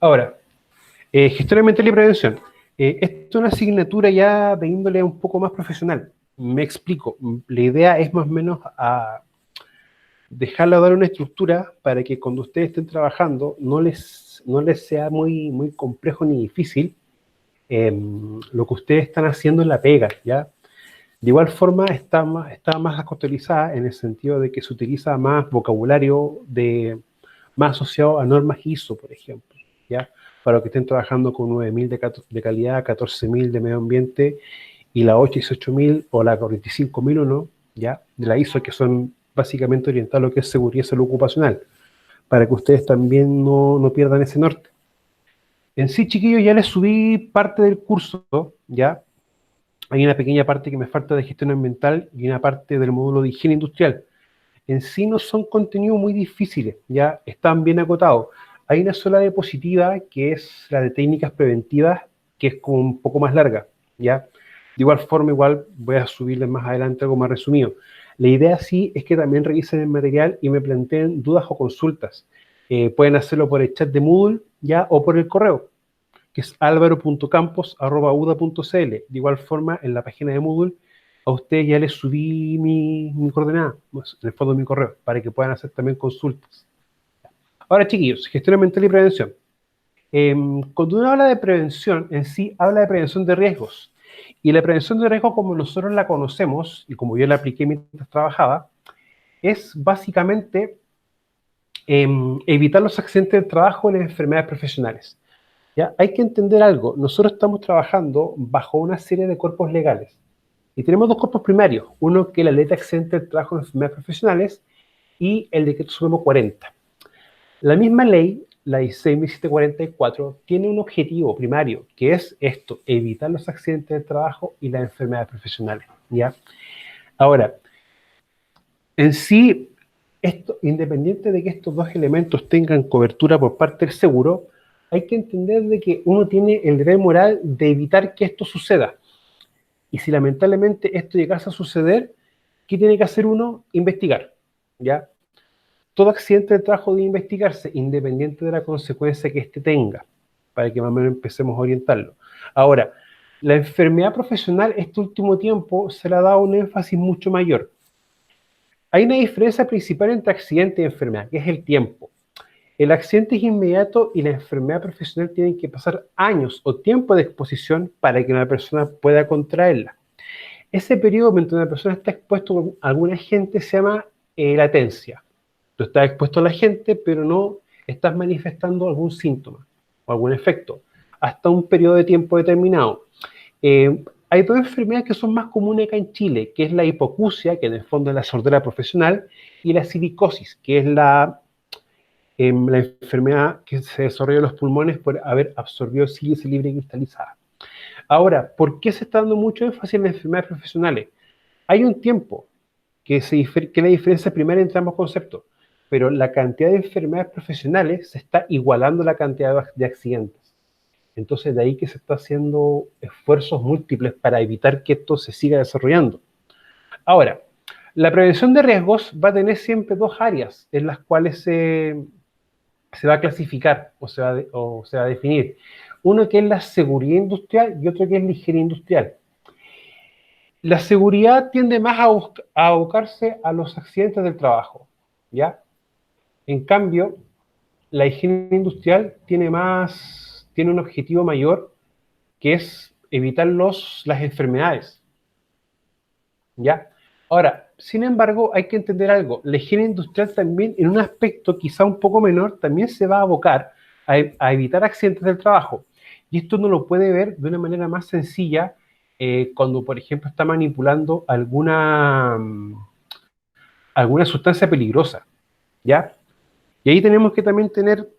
Ahora, gestión ambiental y prevención. Esto es una asignatura ya de índole un poco más profesional. Me explico. La idea es más o menos dejarla dar una estructura para que cuando ustedes estén trabajando no les sea muy complejo ni difícil lo que ustedes están haciendo en la pega, ¿ya? De igual forma está más actualizada en el sentido de que se utiliza más vocabulario más asociado a normas ISO, por ejemplo, ¿ya? Para los que estén trabajando con 9000 de calidad, 14000 de medio ambiente y la 8 y 8000 o la 45001, ¿ya? De la ISO, que son básicamente orientadas a lo que es seguridad y salud ocupacional, para que ustedes también no pierdan ese norte. En sí, chiquillos, ya les subí parte del curso, ¿ya? Hay una pequeña parte que me falta de gestión ambiental y una parte del módulo de higiene industrial. En sí no son contenidos muy difíciles, ya están bien acotados. Hay una sola diapositiva que es la de técnicas preventivas, que es como un poco más larga, ¿ya? De igual forma, igual voy a subirles más adelante algo más resumido. La idea sí es que también revisen el material y me planteen dudas o consultas. Pueden hacerlo por el chat de Moodle, ¿ya? O por el correo, que es alvaro.campos@uda.cl. De igual forma, en la página de Moodle, a ustedes ya les subí mi coordenada, pues, en el fondo de mi correo, para que puedan hacer también consultas. Ahora, chiquillos, gestión ambiental y prevención. Cuando uno habla de prevención, en sí habla de prevención de riesgos. Y la prevención de riesgos, como nosotros la conocemos, y como yo la apliqué mientras trabajaba, es básicamente evitar los accidentes de trabajo y las enfermedades profesionales. ¿Ya? Hay que entender algo, nosotros estamos trabajando bajo una serie de cuerpos legales y tenemos dos cuerpos primarios, uno que es la Ley de Accidentes del Trabajo en Enfermedades Profesionales y el Decreto Supremo 40. La misma ley, la 16.744, tiene un objetivo primario, que es esto, evitar los accidentes del trabajo y las enfermedades profesionales, ¿ya? Ahora, en sí, esto, independiente de que estos dos elementos tengan cobertura por parte del seguro, hay que entender de que uno tiene el deber moral de evitar que esto suceda. Y si lamentablemente esto llegase a suceder, ¿qué tiene que hacer uno? Investigar, ¿ya? Todo accidente de trabajo debe investigarse, independiente de la consecuencia que éste tenga, para que más o menos empecemos a orientarlo. Ahora, la enfermedad profesional este último tiempo se le ha dado un énfasis mucho mayor. Hay una diferencia principal entre accidente y enfermedad, que es el tiempo. El accidente es inmediato y la enfermedad profesional tiene que pasar años o tiempo de exposición para que una persona pueda contraerla. Ese periodo mientras una persona está expuesto a algún agente se llama latencia. Tú estás expuesto a la gente, pero no estás manifestando algún síntoma o algún efecto hasta un periodo de tiempo determinado. Hay dos enfermedades que son más comunes acá en Chile, que es la hipoacusia, que en el fondo es la sordera profesional, y la silicosis, que es la enfermedad que se desarrolla en los pulmones por haber absorbido sílice libre cristalizada. Ahora, ¿por qué se está dando mucho énfasis en las enfermedades profesionales? Hay un tiempo que es la diferencia primaria entre ambos conceptos, pero la cantidad de enfermedades profesionales se está igualando a la cantidad de accidentes. Entonces, de ahí que se está haciendo esfuerzos múltiples para evitar que esto se siga desarrollando. Ahora, la prevención de riesgos va a tener siempre dos áreas en las cuales se va a clasificar o se va a definir. Uno que es la seguridad industrial y otro que es la higiene industrial. La seguridad tiende más a abocarse a los accidentes del trabajo, ¿ya? En cambio, la higiene industrial tiene un objetivo mayor, que es evitar las enfermedades, ¿ya? Ahora, sin embargo, hay que entender algo. La higiene industrial también, en un aspecto quizá un poco menor, también se va a abocar a evitar accidentes del trabajo. Y esto uno lo puede ver de una manera más sencilla cuando, por ejemplo, está manipulando alguna sustancia peligrosa, ¿ya? Y ahí tenemos que también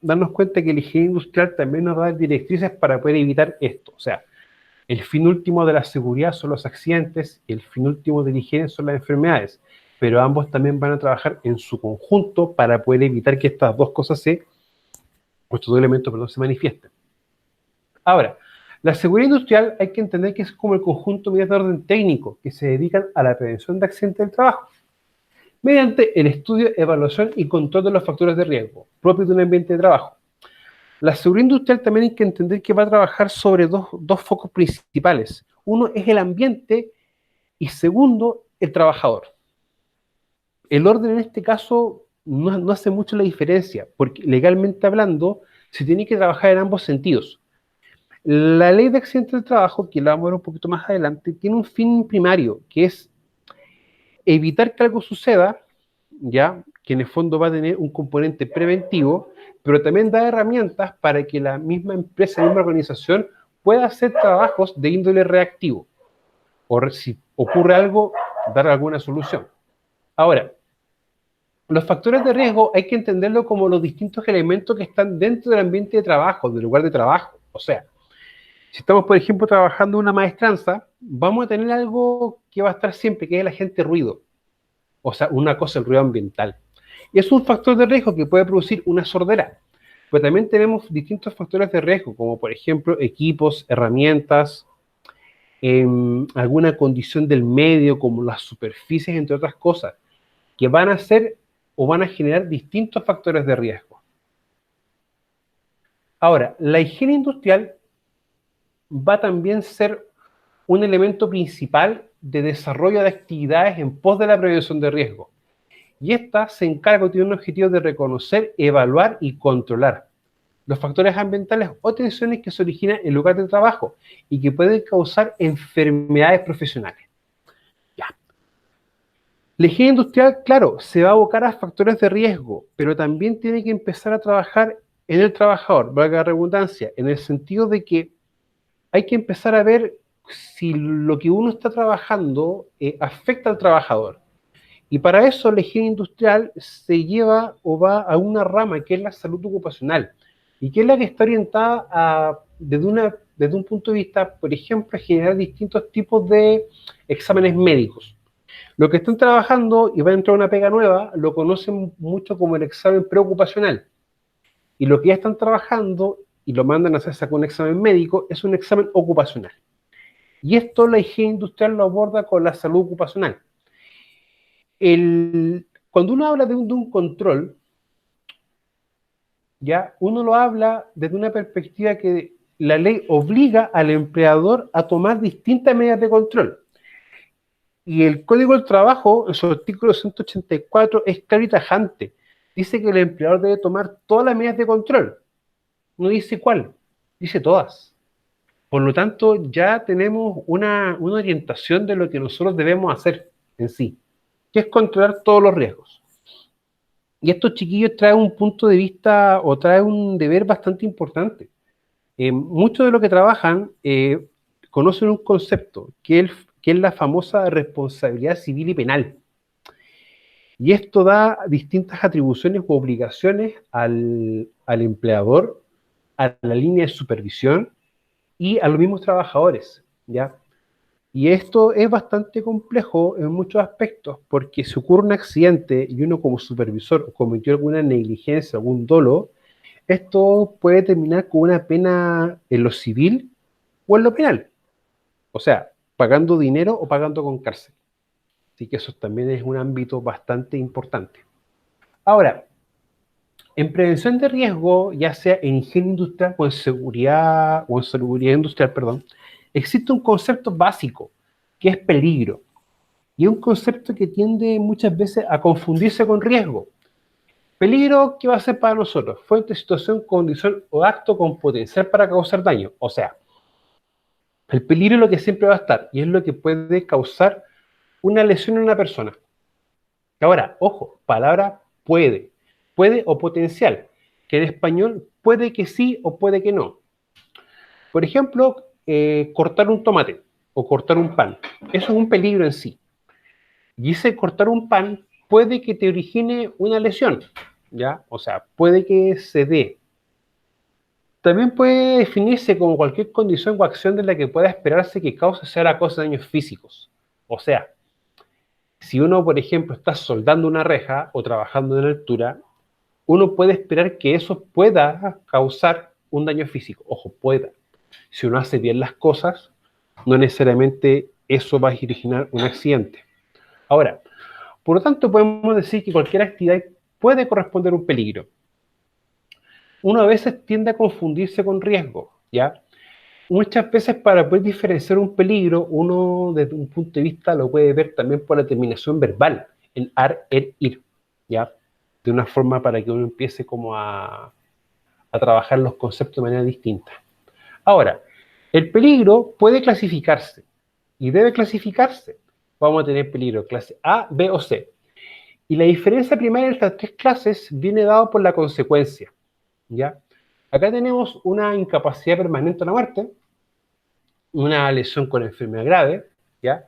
darnos cuenta que la higiene industrial también nos da directrices para poder evitar esto. O sea, el fin último de la seguridad son los accidentes y el fin último de la higiene son las enfermedades. Pero ambos también van a trabajar en su conjunto para poder evitar que estas dos cosas estos dos elementos, perdón, se manifiesten. Ahora, la seguridad industrial hay que entender que es como el conjunto de medidas de orden técnico que se dedican a la prevención de accidentes del trabajo, mediante el estudio, evaluación y control de los factores de riesgo propios de un ambiente de trabajo. La seguridad industrial también hay que entender que va a trabajar sobre dos focos principales. Uno es el ambiente y segundo, el trabajador. El orden en este caso no hace mucho la diferencia, porque legalmente hablando se tiene que trabajar en ambos sentidos. La ley de accidentes del trabajo, que la vamos a ver un poquito más adelante, tiene un fin primario, que es evitar que algo suceda, ya que en el fondo va a tener un componente preventivo, pero también da herramientas para que la misma empresa, la misma organización pueda hacer trabajos de índole reactivo, o si ocurre algo, dar alguna solución. Ahora, los factores de riesgo hay que entenderlo como los distintos elementos que están dentro del ambiente de trabajo, del lugar de trabajo. O sea, si estamos, por ejemplo, trabajando en una maestranza, vamos a tener algo que va a estar siempre, que es el agente ruido. O sea, una cosa, el ruido ambiental. Y es un factor de riesgo que puede producir una sordera. Pero también tenemos distintos factores de riesgo, como por ejemplo equipos, herramientas, alguna condición del medio, como las superficies, entre otras cosas, que van a ser o van a generar distintos factores de riesgo. Ahora, la higiene industrial va a también ser un elemento principal de desarrollo de actividades en pos de la prevención de riesgo. Y esta se encarga o tiene un objetivo de reconocer, evaluar y controlar los factores ambientales o tensiones que se originan en el lugar de trabajo y que pueden causar enfermedades profesionales. Ya. La higiene industrial, claro, se va a abocar a factores de riesgo, pero también tiene que empezar a trabajar en el trabajador, valga la redundancia, en el sentido de que hay que empezar a ver si lo que uno está trabajando afecta al trabajador. Y para eso la higiene industrial se lleva o va a una rama que es la salud ocupacional y que es la que está orientada desde un punto de vista, por ejemplo, a generar distintos tipos de exámenes médicos. Los que están trabajando y van a entrar a una pega nueva lo conocen mucho como el examen preocupacional. Y los que ya están trabajando y lo mandan a hacerse con un examen médico es un examen ocupacional. Y esto la higiene industrial lo aborda con la salud ocupacional. Cuando uno habla de un control, ya uno lo habla desde una perspectiva que la ley obliga al empleador a tomar distintas medidas de control. Y el Código del Trabajo, en su artículo 184, es claro y tajante. Dice que el empleador debe tomar todas las medidas de control. No dice cuál, dice todas. Por lo tanto, ya tenemos una orientación de lo que nosotros debemos hacer en sí, que es controlar todos los riesgos. Y estos chiquillos traen un punto de vista o traen un deber bastante importante. Muchos de los que trabajan conocen un concepto, que es la famosa responsabilidad civil y penal. Y esto da distintas atribuciones u obligaciones al empleador, a la línea de supervisión y a los mismos trabajadores, ¿ya? Y esto es bastante complejo en muchos aspectos, porque si ocurre un accidente y uno como supervisor cometió alguna negligencia, algún dolo, esto puede terminar con una pena en lo civil o en lo penal. O sea, pagando dinero o pagando con cárcel. Así que eso también es un ámbito bastante importante. Ahora, en prevención de riesgo, ya sea en higiene industrial o en seguridad industrial, perdón, existe un concepto básico que es peligro. Y es un concepto que tiende muchas veces a confundirse con riesgo. Peligro, ¿qué va a ser para nosotros? Fuente, situación, condición o acto con potencial para causar daño. O sea, el peligro es lo que siempre va a estar y es lo que puede causar una lesión en una persona. Ahora, ojo, palabra puede. Puede o potencial, que en español puede que sí o puede que no. Por ejemplo, cortar un tomate o cortar un pan. Eso es un peligro en sí. Y ese cortar un pan puede que te origine una lesión, ¿ya? O sea, puede que se dé. También puede definirse como cualquier condición o acción de la que pueda esperarse que cause sea la causa de daños físicos. O sea, si uno, por ejemplo, está soldando una reja o trabajando en altura, uno puede esperar que eso pueda causar un daño físico. Ojo, pueda. Si uno hace bien las cosas, no necesariamente eso va a originar un accidente. Ahora, por lo tanto, podemos decir que cualquier actividad puede corresponder a un peligro. uno a veces tiende a confundirse con riesgo, ¿ya? Muchas veces para poder diferenciar un peligro, uno desde un punto de vista lo puede ver también por la terminación verbal, en ar, er, ir, ¿ya? De una forma para que uno empiece como a trabajar los conceptos de manera distinta. Ahora, el peligro puede clasificarse y debe clasificarse. Vamos a tener peligro clase A, B o C. Y la diferencia primaria de estas tres clases viene dado por la consecuencia, ¿ya? Acá tenemos una incapacidad permanente a la muerte, una lesión con enfermedad grave, ¿ya?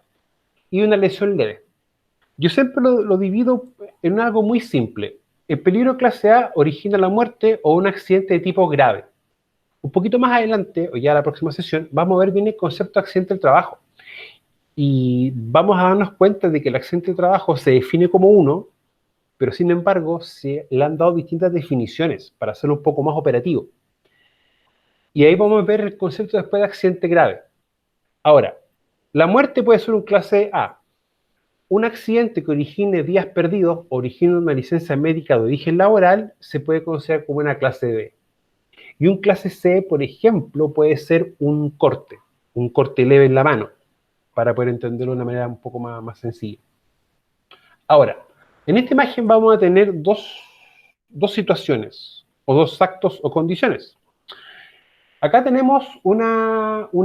Y una lesión leve. Yo siempre lo divido en algo muy simple. El peligro clase A origina la muerte o un accidente de tipo grave. Un poquito más adelante, o ya la próxima sesión, vamos a ver bien el concepto de accidente del trabajo. Y vamos a darnos cuenta de que el accidente de trabajo se define como uno, pero sin embargo se le han dado distintas definiciones para hacerlo un poco más operativo. Y ahí vamos a ver el concepto después de accidente grave. Ahora, la muerte puede ser un clase A. Un accidente que origine días perdidos, origine una licencia médica de origen laboral, se puede considerar como una clase B. Y un clase C, por ejemplo, puede ser un corte leve en la mano, para poder entenderlo de una manera un poco más sencilla. Ahora, en esta imagen vamos a tener dos situaciones, o dos actos o condiciones. Acá tenemos un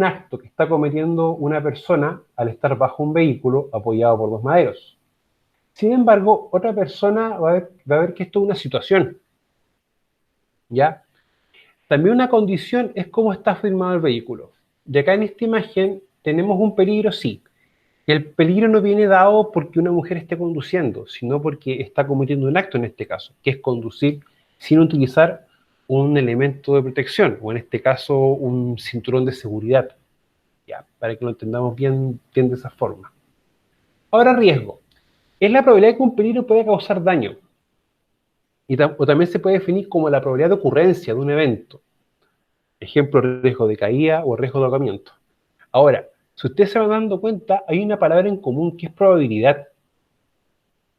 acto que está cometiendo una persona al estar bajo un vehículo apoyado por dos maderos. Sin embargo, otra persona va a ver que esto es una situación, ¿ya? También una condición es cómo está firmado el vehículo. Y acá en esta imagen tenemos un peligro, sí. El peligro no viene dado porque una mujer esté conduciendo, sino porque está cometiendo un acto en este caso, que es conducir sin utilizar un elemento de protección, o en este caso un cinturón de seguridad, ya, para que lo entendamos bien de esa forma. Ahora, riesgo. Es la probabilidad de que un peligro pueda causar daño, o también se puede definir como la probabilidad de ocurrencia de un evento. Ejemplo, riesgo de caída o riesgo de ahogamiento. Ahora, si ustedes se van dando cuenta, hay una palabra en común que es probabilidad.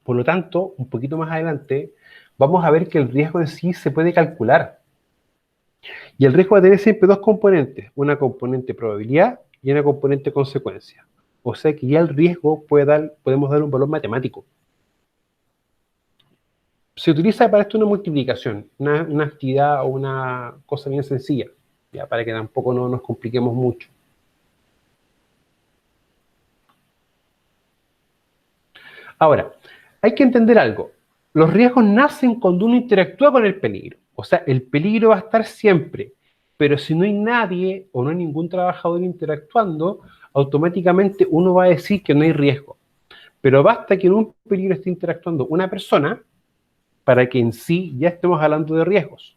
Por lo tanto, un poquito más adelante, vamos a ver que el riesgo en sí se puede calcular. Y el riesgo va a tener siempre dos componentes, una componente probabilidad y una componente consecuencia. O sea que ya el riesgo podemos dar un valor matemático. Se utiliza para esto una multiplicación, una actividad o una cosa bien sencilla, ya para que tampoco no nos compliquemos mucho. Ahora, hay que entender algo. Los riesgos nacen cuando uno interactúa con el peligro. O sea, el peligro va a estar siempre. Pero si no hay nadie o no hay ningún trabajador interactuando, automáticamente uno va a decir que no hay riesgo. Pero basta que en un peligro esté interactuando una persona para que en sí ya estemos hablando de riesgos.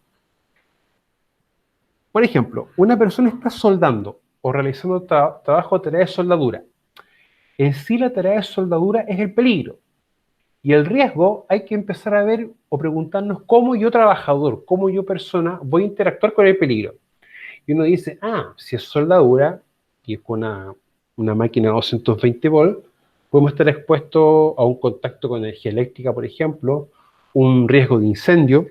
Por ejemplo, una persona está soldando o realizando trabajo de tarea de soldadura. En sí la tarea de soldadura es el peligro. Y el riesgo hay que empezar a ver o preguntarnos cómo yo trabajador, cómo yo persona voy a interactuar con el peligro. Y uno dice, si es soldadura y es con una máquina de 220 volts, podemos estar expuestos a un contacto con energía eléctrica, por ejemplo, un riesgo de incendio,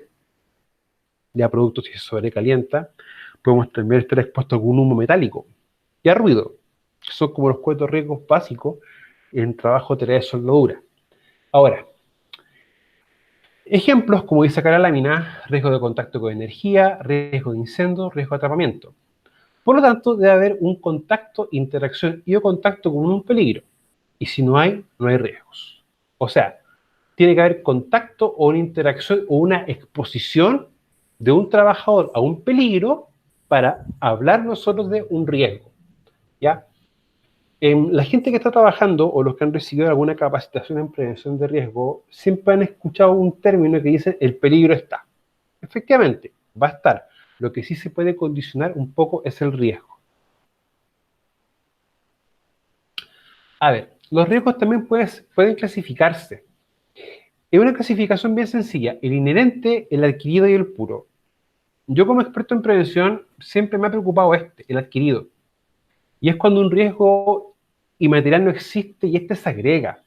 ya producto si se sobrecalienta, podemos también estar expuestos a algún humo metálico y a ruido, que son como los cuatro riesgos básicos en trabajo de tarea de soldadura. Ahora, ejemplos, como dice acá la lámina, riesgo de contacto con energía, riesgo de incendio, riesgo de atrapamiento. Por lo tanto, debe haber un contacto, interacción y o contacto con un peligro. Y si no hay, no hay riesgos. O sea, tiene que haber contacto o una interacción o una exposición de un trabajador a un peligro para hablar nosotros de un riesgo, ¿ya? La gente que está trabajando o los que han recibido alguna capacitación en prevención de riesgo siempre han escuchado un término que dice el peligro está. Efectivamente, va a estar. Lo que sí se puede condicionar un poco es el riesgo. A ver, los riesgos también pueden clasificarse. Es una clasificación bien sencilla, el inherente, el adquirido y el puro. Yo como experto en prevención siempre me ha preocupado el adquirido. Y es cuando un riesgo inmaterial no existe y este se agrega.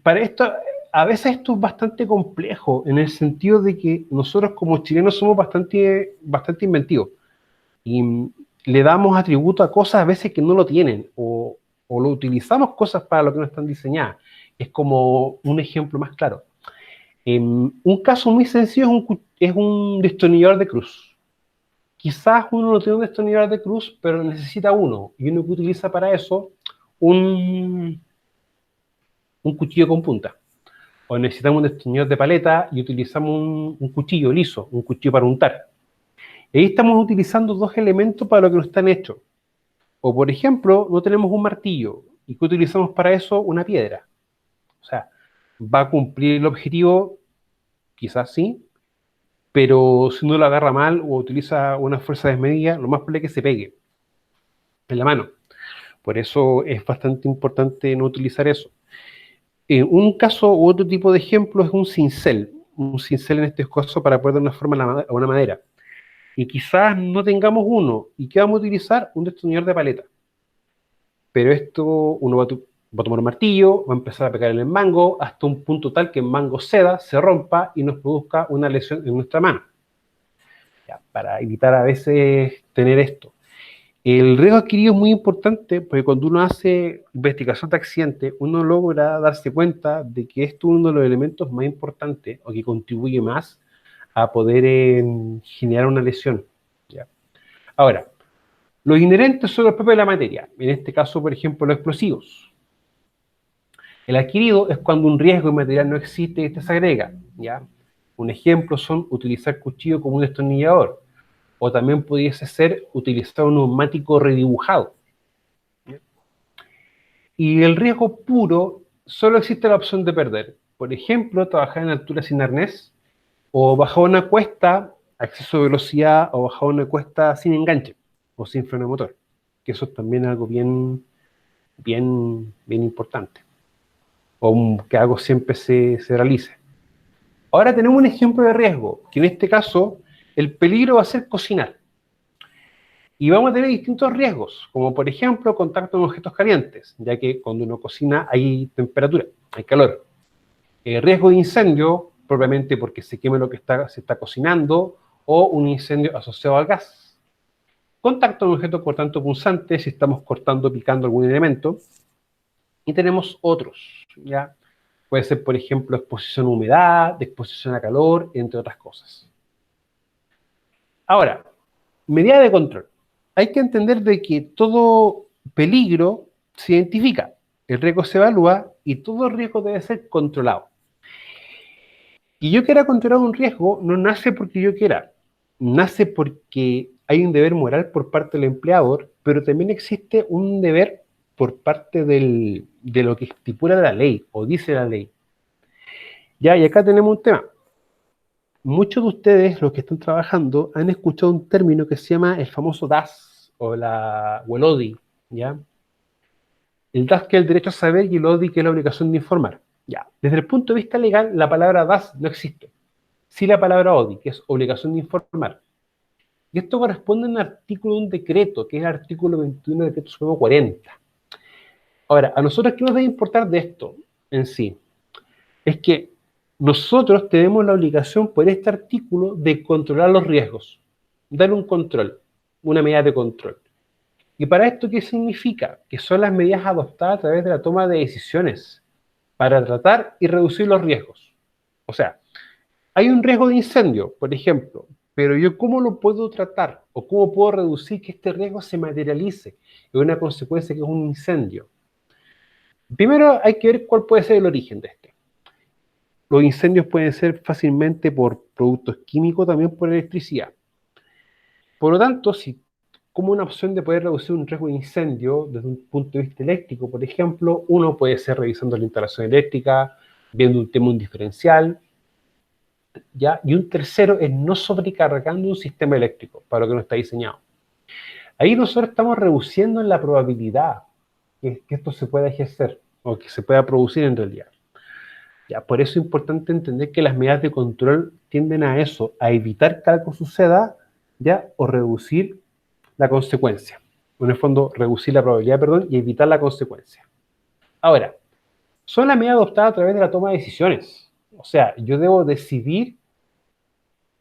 Para esto a veces esto es bastante complejo, en el sentido de que nosotros como chilenos somos bastante inventivos. Y le damos atributo a cosas a veces que no lo tienen, o lo utilizamos cosas para lo que no están diseñadas. Es como un ejemplo más claro. Un caso muy sencillo es un destornillador de cruz. Quizás uno no tiene un destornillador de cruz, pero necesita uno, y uno que utiliza para eso un, un cuchillo con punta. O necesitamos un destornillador de paleta y utilizamos un cuchillo liso, un cuchillo para untar. Y ahí estamos utilizando dos elementos para lo que no están hechos. O, por ejemplo, no tenemos un martillo. ¿Y qué utilizamos para eso? Una piedra. O sea, ¿va a cumplir el objetivo? Quizás sí, pero si uno lo agarra mal o utiliza una fuerza desmedida, lo más probable es que se pegue en la mano. Por eso es bastante importante no utilizar eso. Un caso u otro tipo de ejemplo es un cincel. Un cincel en este caso para poder dar una forma a una madera. Y quizás no tengamos uno. ¿Y qué vamos a utilizar? Un destornillador de paleta. Pero esto uno va a tomar un martillo, va a empezar a pegar en el mango hasta un punto tal que el mango ceda, se rompa y nos produzca una lesión en nuestra mano. Ya, para evitar a veces tener esto. El riesgo adquirido es muy importante porque cuando uno hace investigación de accidente, uno logra darse cuenta de que esto es uno de los elementos más importantes o que contribuye más a poder generar una lesión. ¿Ya? Ahora, los inherentes son los propios de la materia. En este caso, por ejemplo, los explosivos. El adquirido es cuando un riesgo material no existe y este se agrega. ¿Ya? Un ejemplo son utilizar cuchillo como un destornillador. O también pudiese ser utilizar un neumático redibujado. ¿Ya? Y el riesgo puro, solo existe la opción de perder. Por ejemplo, trabajar en altura sin arnés, o bajar una cuesta a exceso de velocidad, o bajar una cuesta sin enganche, o sin freno de motor. Que eso también es algo bien importante. O que algo siempre se realice. Ahora tenemos un ejemplo de riesgo, que en este caso el peligro va a ser cocinar. Y vamos a tener distintos riesgos, como por ejemplo contacto con objetos calientes, ya que cuando uno cocina hay temperatura, hay calor. Riesgo de incendio, propiamente porque se queme lo que se está cocinando, o un incendio asociado al gas. Contacto con objetos, por tanto, punzantes, si estamos cortando o picando algún elemento. Y tenemos otros, ¿ya? Puede ser, por ejemplo, exposición a humedad, exposición a calor, entre otras cosas. Ahora, medida de control. Hay que entender de que todo peligro se identifica, el riesgo se evalúa y todo riesgo debe ser controlado. Y yo quiera controlar un riesgo no nace porque yo quiera, nace porque hay un deber moral por parte del empleador, pero también existe un deber por parte de lo que estipula la ley o dice la ley. Ya, y acá tenemos un tema. Muchos de ustedes, los que están trabajando, han escuchado un término que se llama el famoso DAS o el ODI, ¿ya? El DAS que es el derecho a saber y el ODI que es la obligación de informar. Ya, desde el punto de vista legal, la palabra DAS no existe. Sí la palabra ODI, que es obligación de informar. Y esto corresponde a un artículo de un decreto, que es el artículo 21 del Decreto Supremo 40. Ahora, a nosotros, ¿qué nos debe importar de esto en sí? Es que nosotros tenemos la obligación por este artículo de controlar los riesgos, dar un control, una medida de control. ¿Y para esto qué significa? Que son las medidas adoptadas a través de la toma de decisiones para tratar y reducir los riesgos. O sea, hay un riesgo de incendio, por ejemplo, pero yo ¿cómo lo puedo tratar? ¿O cómo puedo reducir que este riesgo se materialice en una consecuencia que es un incendio? Primero hay que ver cuál puede ser el origen de este. Los incendios pueden ser fácilmente por productos químicos, también por electricidad. Por lo tanto, si como una opción de poder reducir un riesgo de incendio desde un punto de vista eléctrico, por ejemplo, uno puede ser revisando la instalación eléctrica, viendo un tema, un diferencial, ¿ya? Y un tercero es no sobrecargando un sistema eléctrico para lo que no está diseñado. Ahí nosotros estamos reduciendo la probabilidad que esto se pueda ejercer o que se pueda producir en realidad. Ya, por eso es importante entender que las medidas de control tienden a eso, a evitar que algo suceda, ya, o reducir la consecuencia. En el fondo, reducir la probabilidad, perdón, y evitar la consecuencia. Ahora, son las medidas adoptadas a través de la toma de decisiones. O sea, yo debo decidir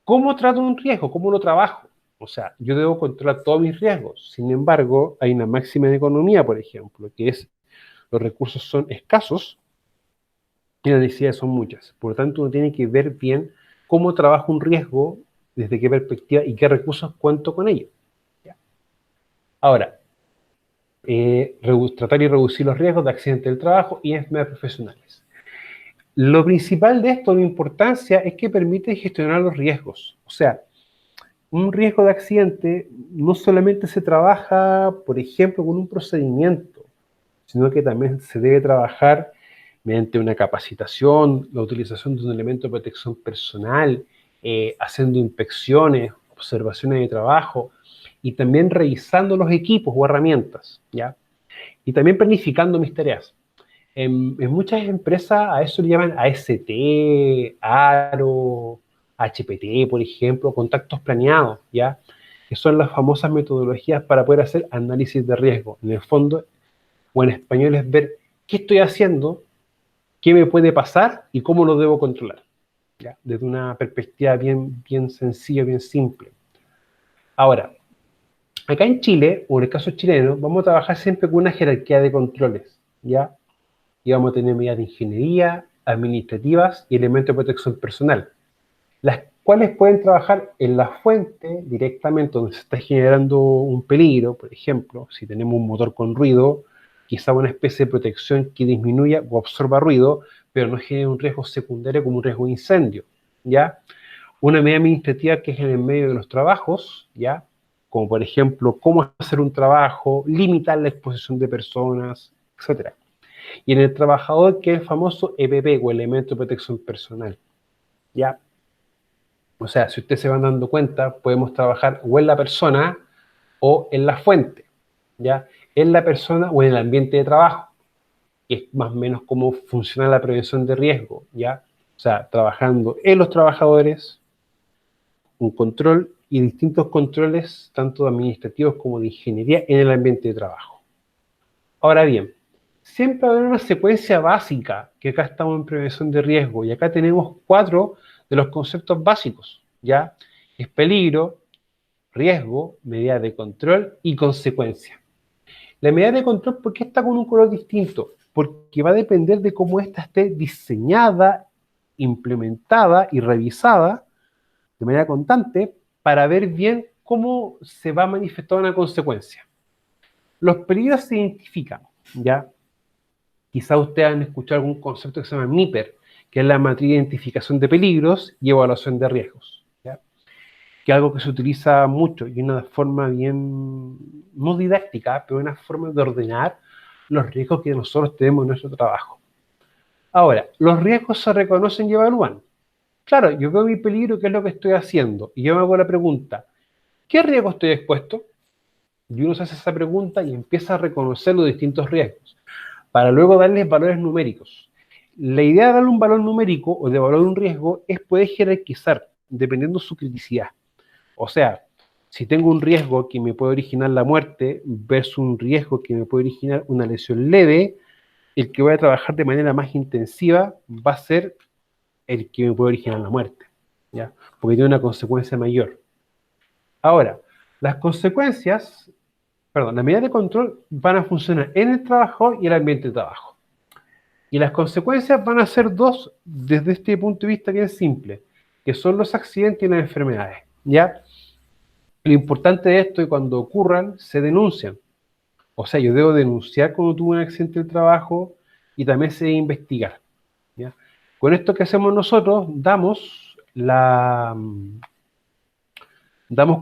cómo trato un riesgo, cómo lo trabajo. O sea, yo debo controlar todos mis riesgos. Sin embargo, hay una máxima de economía, por ejemplo, que es los recursos son escasos y las necesidades son muchas. Por lo tanto, uno tiene que ver bien cómo trabajo un riesgo, desde qué perspectiva y qué recursos cuento con ellos. Ahora, tratar y reducir los riesgos de accidentes del trabajo y enfermedades profesionales. Lo principal de esto, la importancia, es que permite gestionar los riesgos. O sea, un riesgo de accidente no solamente se trabaja, por ejemplo, con un procedimiento, sino que también se debe trabajar mediante una capacitación, la utilización de un elemento de protección personal, haciendo inspecciones, observaciones de trabajo y también revisando los equipos o herramientas, ¿ya? Y también planificando mis tareas. En muchas empresas a eso le llaman AST, ARO, HPT, por ejemplo, contactos planeados, ¿ya? Que son las famosas metodologías para poder hacer análisis de riesgo. En el fondo, o en español, es ver qué estoy haciendo, qué me puede pasar y cómo lo debo controlar, ¿ya? Desde una perspectiva bien, bien sencilla, bien simple. Ahora, acá en Chile, o en el caso chileno, vamos a trabajar siempre con una jerarquía de controles, ¿ya? Y vamos a tener medidas de ingeniería, administrativas y elementos de protección personal, las cuales pueden trabajar en la fuente directamente donde se está generando un peligro. Por ejemplo, si tenemos un motor con ruido, quizá una especie de protección que disminuya o absorba ruido, pero no genere un riesgo secundario como un riesgo de incendio, ¿ya? Una medida administrativa que es en el medio de los trabajos, ¿ya? Como por ejemplo, cómo hacer un trabajo, limitar la exposición de personas, etcétera. Y en el trabajador, que es el famoso EPP o elemento de protección personal, ¿ya? O sea, si ustedes se van dando cuenta, podemos trabajar o en la persona o en la fuente, ¿ya? En la persona o en el ambiente de trabajo, que es más o menos cómo funciona la prevención de riesgo, ¿ya? O sea, trabajando en los trabajadores, un control y distintos controles, tanto administrativos como de ingeniería, en el ambiente de trabajo. Ahora bien, siempre habrá una secuencia básica, que acá estamos en prevención de riesgo, y acá tenemos 4 de los conceptos básicos, ¿ya? Es peligro, riesgo, medida de control y consecuencia. La medida de control, ¿por qué está con un color distinto? Porque va a depender de cómo ésta esté diseñada, implementada y revisada de manera constante para ver bien cómo se va a manifestar una consecuencia. Los peligros se identifican, ¿ya? Quizá ustedes han escuchado algún concepto que se llama MIPER, que es la matriz de identificación de peligros y evaluación de riesgos, ¿ya? Que es algo que se utiliza mucho y una forma bien, no didáctica, pero una forma de ordenar los riesgos que nosotros tenemos en nuestro trabajo. Ahora, los riesgos se reconocen y evalúan. Claro, yo veo mi peligro, qué es lo que estoy haciendo, y yo me hago la pregunta, ¿qué riesgo estoy expuesto? Y uno se hace esa pregunta y empieza a reconocer los distintos riesgos, para luego darles valores numéricos. La idea de darle un valor numérico o de valor un riesgo es poder jerarquizar, dependiendo de su criticidad. O sea, si tengo un riesgo que me puede originar la muerte versus un riesgo que me puede originar una lesión leve, el que voy a trabajar de manera más intensiva va a ser el que me puede originar la muerte, ¿ya? Porque tiene una consecuencia mayor. Ahora, las consecuencias, perdón, las medidas de control van a funcionar en el trabajo y el ambiente de trabajo. Y las consecuencias van a ser dos desde este punto de vista bien simple, que son los accidentes y las enfermedades, ¿ya? Lo importante de esto es que cuando ocurran, se denuncian. O sea, yo debo denunciar cuando tuve un accidente de trabajo y también se debe investigar, ¿ya? Con esto que hacemos nosotros, damos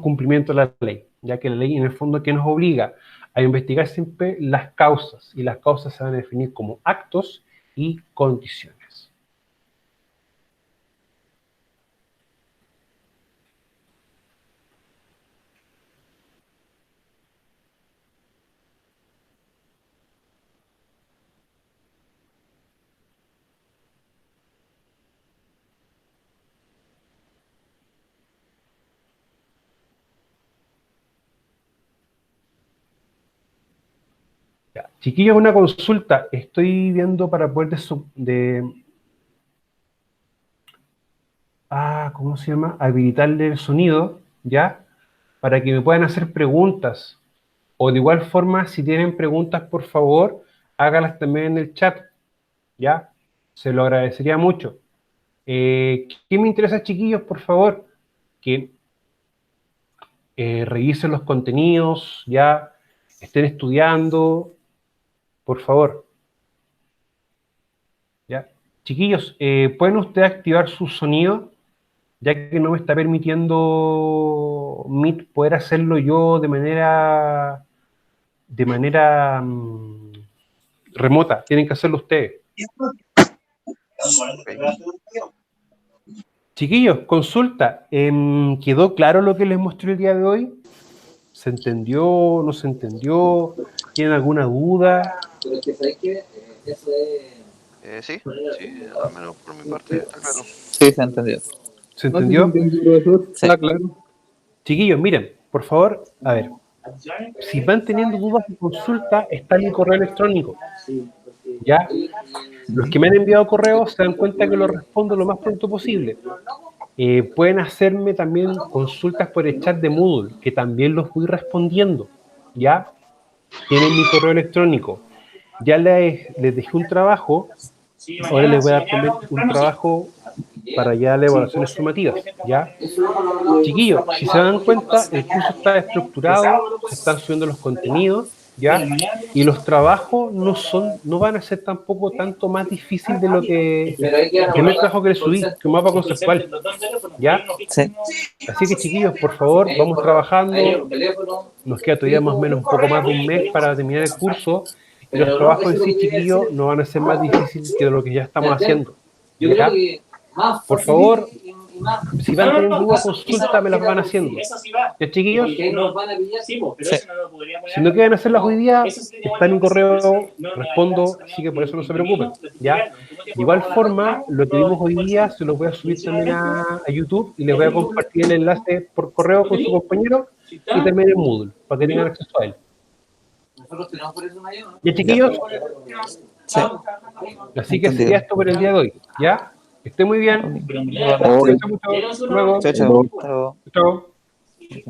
cumplimiento a la ley, ya que la ley en el fondo que nos obliga a investigar siempre las causas, y las causas se van a definir como actos y condiciones. Ya. Chiquillos, una consulta. Estoy viendo para poder ¿cómo se llama? Habilitarle el sonido, ¿ya? Para que me puedan hacer preguntas. O de igual forma, si tienen preguntas, por favor, hágalas también en el chat, ¿ya? Se lo agradecería mucho. ¿Qué me interesa, chiquillos? Por favor, que revisen los contenidos, ya estén estudiando, por favor, ¿ya? Chiquillos, ¿pueden ustedes activar su sonido? Ya que no me está permitiendo Meet poder hacerlo yo de manera remota. Tienen que hacerlo ustedes. Chiquillos, consulta. ¿Quedó claro lo que les mostré el día de hoy? ¿Se entendió? ¿No se entendió? ¿Tienen alguna duda? Pero es que sabes que eso es. Sí, al menos por mi parte está claro. Sí, se ha entendido. ¿Se No sé si entendió? entendió, profesor. Sí. Está claro. Chiquillos, miren, por favor, a ver. Si van teniendo dudas de consulta, está mi correo electrónico. ¿Ya? Los que me han enviado correos se dan cuenta que los respondo lo más pronto posible. Pueden hacerme también consultas por el chat de Moodle, que también los voy respondiendo. ¿Ya? Tienen mi correo electrónico. Ya les dejé un trabajo. Ahora les voy a dar también un trabajo para ya las evaluaciones sumativas. ¿Ya? Chiquillos, si se dan cuenta, el curso está estructurado, se están subiendo los contenidos, ¿ya? Y los trabajos no van a ser tampoco tanto más difícil de lo que el primer trabajo que les subí, que es un mapa conceptual, ¿ya? Sí. Así que, chiquillos, por favor, vamos trabajando. Nos queda todavía más o menos un poco más de un mes para terminar el curso. Y los trabajos en sí, chiquillos, no van a ser más difíciles que lo que ya estamos haciendo. ¿Ya? Por favor, si van teniendo dudas, consulta, me las van haciendo. ¿Ya, chiquillos? Si no quieren hacerlas hoy día, está en mi correo, respondo, así que por eso no se preocupen. ¿Ya? De igual forma, lo que vimos hoy día se lo voy a subir también a YouTube y les voy a compartir el enlace por correo con su compañero y también en Moodle, para que tengan acceso a él. ¿Ya, chiquillos? Sí. Así que sería esto por el día de hoy. ¿Ya? Que esté muy bien. Hoy. Cuídense mucho. Hasta luego. Chao, chao. Chao. Chao. Sí.